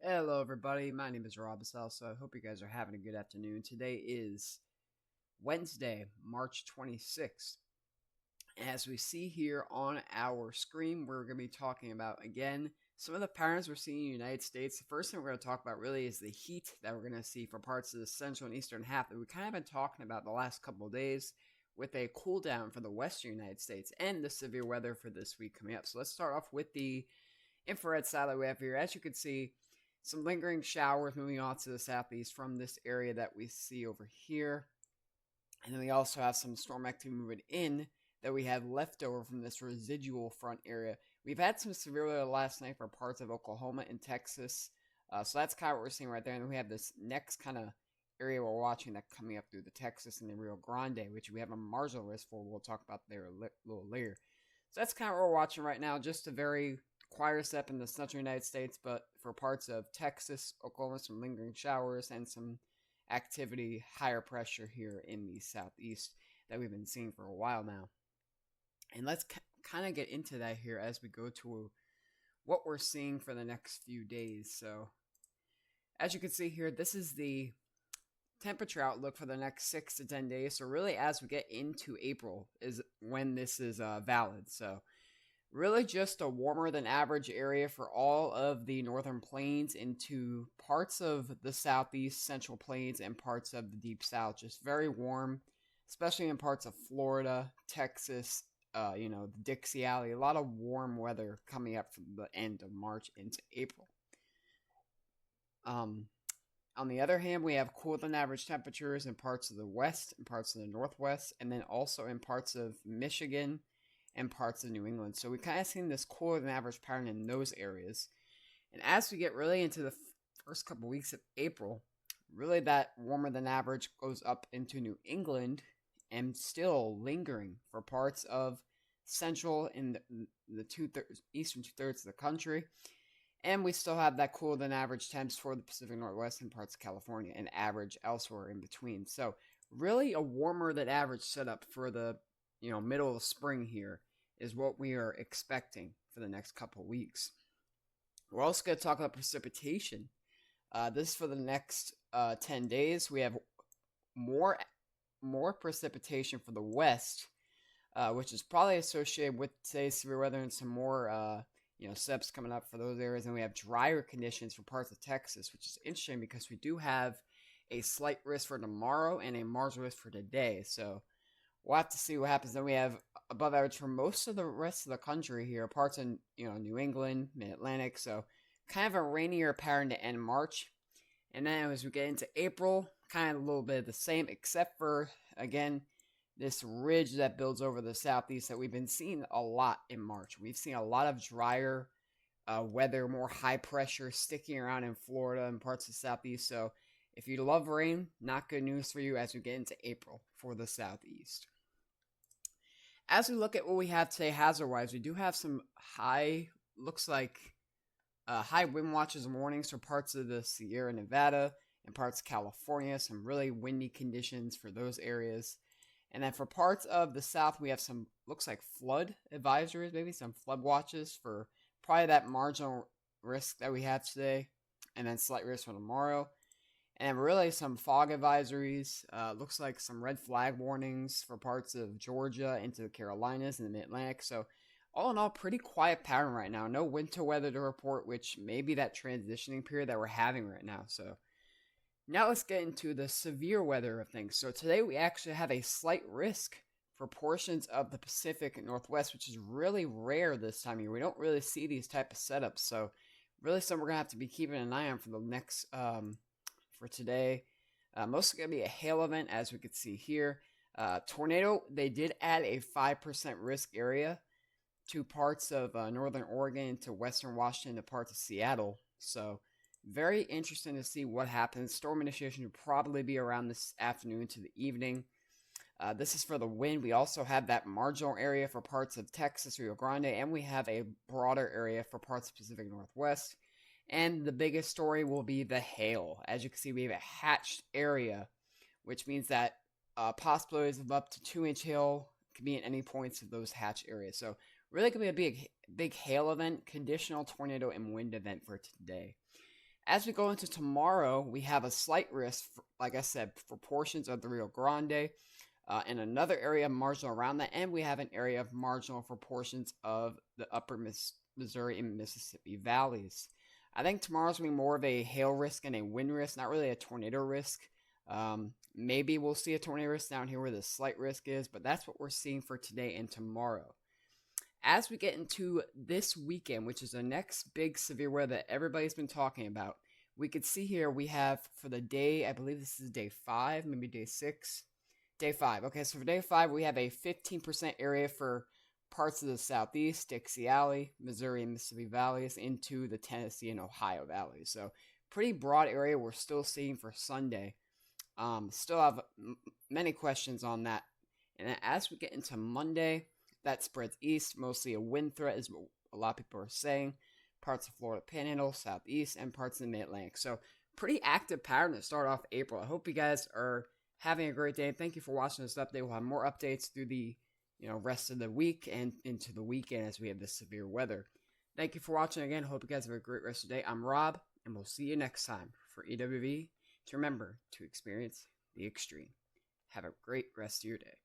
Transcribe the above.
Hello, everybody. My name is Rob Asel, so I hope you guys are having a good afternoon. Today is Wednesday, March 26th. As we see here on our screen, we're going to be talking about, again, some of the patterns we're seeing in the United States. The first thing we're going to talk about really is the heat that we're going to see for parts of the central and eastern half that we kind of been talking about the last couple of days, with a cool down for the western United States and the severe weather for this week coming up. So let's start off with the infrared satellite we have here. As you can see, some lingering showers moving off to the southeast from this area that we see over here. And then we also have some storm activity moving in that we have left over from this residual front area. We've had some severe weather last night for parts of Oklahoma and Texas. So that's kind of what we're seeing right there. And then we have this next kind of area we're watching that coming up through the Texas and the Rio Grande, which we have a marginal risk for. We'll talk about there a little later. So that's kind of what we're watching right now. Just a very quieter step in the central United States, but for parts of Texas, Oklahoma, some lingering showers and some activity, higher pressure here in the southeast that we've been seeing for a while now. And let's kind of get into that here as we go to what we're seeing for the next few days. So, as you can see here, this is the temperature outlook for the next 6 to 10 days. So, really, as we get into April, is when this is valid. So, really just a warmer than average area for all of the northern plains into parts of the southeast, central plains, and parts of the deep south. Just very warm, especially in parts of Florida, Texas, the Dixie Alley. A lot of warm weather coming up from the end of March into April. On the other hand, we have cooler than average temperatures in parts of the west and parts of the northwest, and then also in parts of Michigan and parts of New England. So we kind of seen this cooler than average pattern in those areas. And as we get really into the first couple weeks of April, really that warmer than average goes up into New England and still lingering for parts of central and the eastern two-thirds of the country. And we still have that cooler than average temps for the Pacific Northwest and parts of California and average elsewhere in between. So really a warmer than average setup for the middle of spring here is what we are expecting for the next couple of weeks. We're also going to talk about precipitation. This is for the next 10 days. We have more precipitation for the west, which is probably associated with today's severe weather and some more steps coming up for those areas. And we have drier conditions for parts of Texas, which is interesting because we do have a slight risk for tomorrow and a marginal risk for today. So we'll have to see what happens. Then we have above average for most of the rest of the country here, parts in New England, Mid-Atlantic. So kind of a rainier pattern to end March. And then as we get into April, kind of a little bit of the same, except for, again, this ridge that builds over the southeast that we've been seeing a lot in March. We've seen a lot of drier weather, more high pressure sticking around in Florida and parts of the southeast. So if you love rain, not good news for you as we get into April for the southeast. As we look at what we have today hazard-wise, we do have some high wind watches and warnings for parts of the Sierra Nevada and parts of California. Some really windy conditions for those areas. And then for parts of the south, we have some, looks like flood advisories, maybe some flood watches for probably that marginal risk that we have today. And then slight risk for tomorrow. And really some fog advisories. Looks like some red flag warnings for parts of Georgia into the Carolinas and the Mid-Atlantic. So all in all, pretty quiet pattern right now. No winter weather to report, which may be that transitioning period that we're having right now. So now let's get into the severe weather of things. So today we actually have a slight risk for portions of the Pacific Northwest, which is really rare this time of year. We don't really see these type of setups. So really something we're going to have to be keeping an eye on for the next for today. Mostly going to be a hail event, as we can see here. Tornado, they did add a 5% risk area to parts of northern Oregon, to western Washington, to parts of Seattle. So very interesting to see what happens. Storm initiation will probably be around this afternoon to the evening. This is for the wind. We also have that marginal area for parts of Texas, Rio Grande, and we have a broader area for parts of Pacific Northwest. And the biggest story will be the hail. As you can see, we have a hatched area, which means that possibilities of up to 2-inch hail can be at any points of those hatched areas. So really going to be a big hail event, conditional tornado and wind event for today. As we go into tomorrow, we have a slight risk, like I said, for portions of the Rio Grande. In another area marginal around that, and we have an area of marginal for portions of the upper Missouri and Mississippi valleys. I think tomorrow's going to be more of a hail risk and a wind risk, not really a tornado risk. Maybe we'll see a tornado risk down here where the slight risk is, but that's what we're seeing for today and tomorrow. As we get into this weekend, which is the next big severe weather that everybody's been talking about, we could see here we have for the day, I believe this is day 5, maybe day 6. Day 5. Okay, so for day 5, we have a 15% area for parts of the southeast, Dixie Alley, Missouri and Mississippi valleys, into the Tennessee and Ohio valleys. So pretty broad area we're still seeing for Sunday. Still have many questions on that. And as we get into Monday, that spreads east, mostly a wind threat is what a lot of people are saying. Parts of Florida Panhandle, southeast, and parts of the Mid-Atlantic. So pretty active pattern to start off April. I hope you guys are having a great day. Thank you for watching this update. We'll have more updates through the rest of the week and into the weekend as we have this severe weather. Thank you for watching again. Hope you guys have a great rest of the day. I'm Rob, and we'll see you next time for EWV. To remember to experience the extreme. Have a great rest of your day.